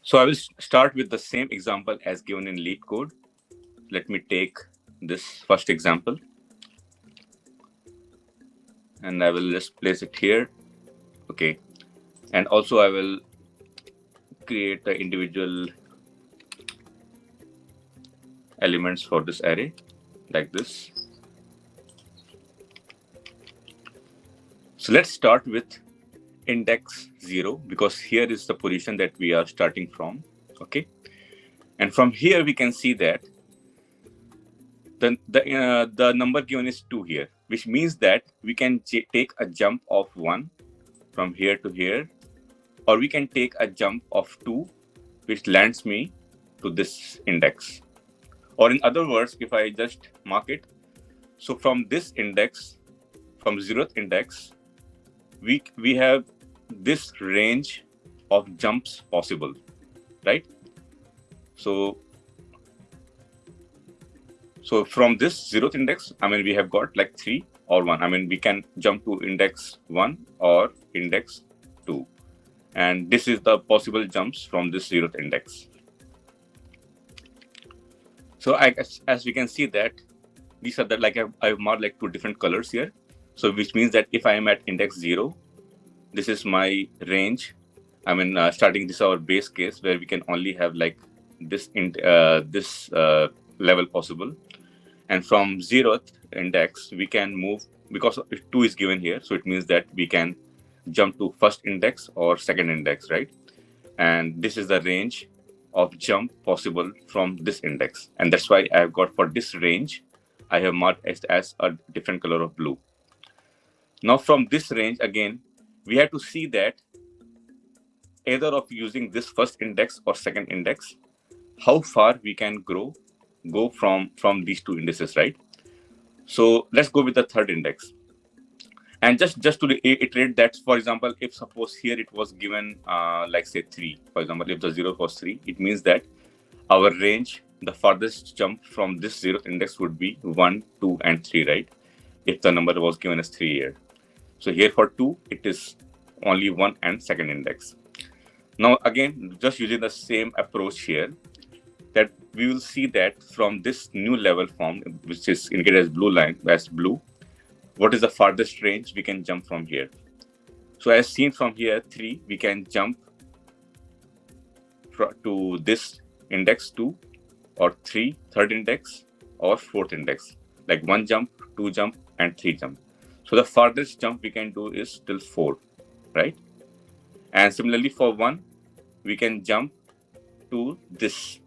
So I will start with the same example as given in lead code. Let me take this first example and I will just place it here. Okay. And also I will create the individual elements for this array like this. So let's start with index 0 because here is the position that we are starting from. Okay. And from here we can see that the number given is 2 here, which means that we can take a jump of 1 from here to here, or we can take a jump of 2, which lands me to this index. Or in other words, if I just mark it, so from this index, from 0th index, we have this range of jumps possible, right? So from this 0th index, I mean, we have got like 3 or 1. I mean, we can jump to index 1 or index 2. And this is the possible jumps from this 0th index. So as we can see that these are the, like I've marked like 2 different colors here. So which means that if I am at index 0, this is my range. I mean, starting this our base case where we can only have like this level possible. And from 0th index, we can move because 2 is given here. So it means that we can jump to first index or second index, right? And this is the range of jump possible from this index. And that's why I've got for this range, I have marked as a different color of blue. Now from this range, again, we have to see that either of using this first index or second index, how far we can go from these 2 indices, right? So let's go with the third index. And just to reiterate that, for example, if suppose here it was given like say 3, for example, if the 0 was 3, it means that our range, the farthest jump from this 0th index would be 1, 2, and 3, right? If the number was given as 3 here. So here for 2, it is only 1 and second index. Now again, just using the same approach here, that we will see that from this new level form, which is indicated as blue line, as blue, what is the farthest range we can jump from here? So as seen from here, 3, we can jump to this index 2, or 3, third index, or fourth index, like 1 jump, 2 jump, and 3 jump. So the farthest jump we can do is till 4, right? And similarly for 1, we can jump to this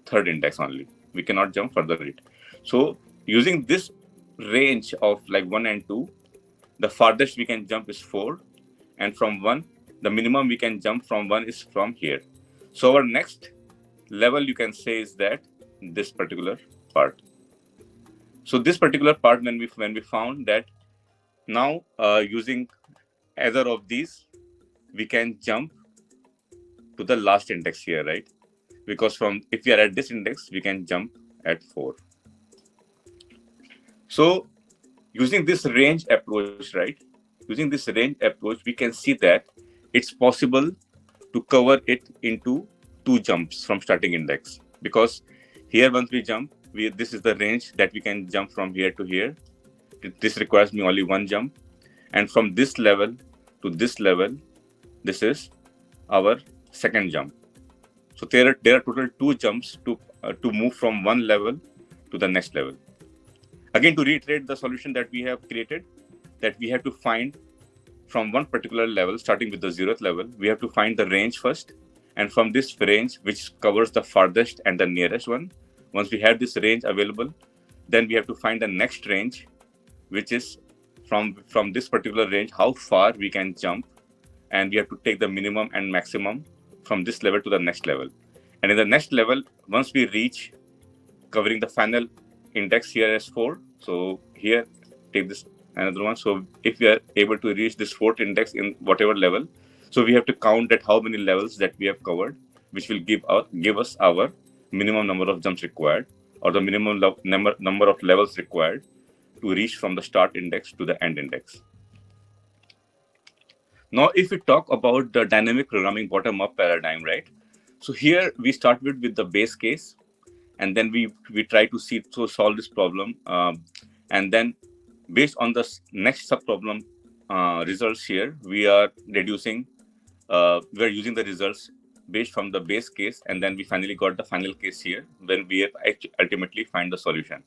third index only. We cannot jump further it. So using this range of like 1 and 2, the farthest we can jump is 4, and from 1, the minimum we can jump from 1 is from here. So our next level, you can say, is that this particular part. So this particular part, when we found that now using either of these, we can jump to the last index here, right? Because if we are at this index, we can jump at 4. So using this range approach, right? Using this range approach, we can see that it's possible to cover it into 2 jumps from starting index. Because here, once we jump, this is the range that we can jump from here to here. This requires me only 1 jump. And from this level to this level, this is our second jump. So there are total 2 jumps to move from one level to the next level. Again, to reiterate the solution that we have created, that we have to find from one particular level, starting with the 0th level, we have to find the range first. And from this range, which covers the farthest and the nearest one, once we have this range available, then we have to find the next range, which is from this particular range, how far we can jump. And we have to take the minimum and maximum from this level to the next level. And in the next level, once we reach covering the final index here as 4, so here, take this another one. So if we are able to reach this 4th index in whatever level, so we have to count at how many levels that we have covered, which will give us our minimum number of jumps required, or the minimum number of levels required to reach from the start index to the end index. Now, if we talk about the dynamic programming bottom-up paradigm, right? So here we start with the base case, and then we try to see to solve this problem, and then based on the next sub problem results here, we are reducing. We are using the results based from the base case, and then we finally got the final case here when we have ultimately find the solution.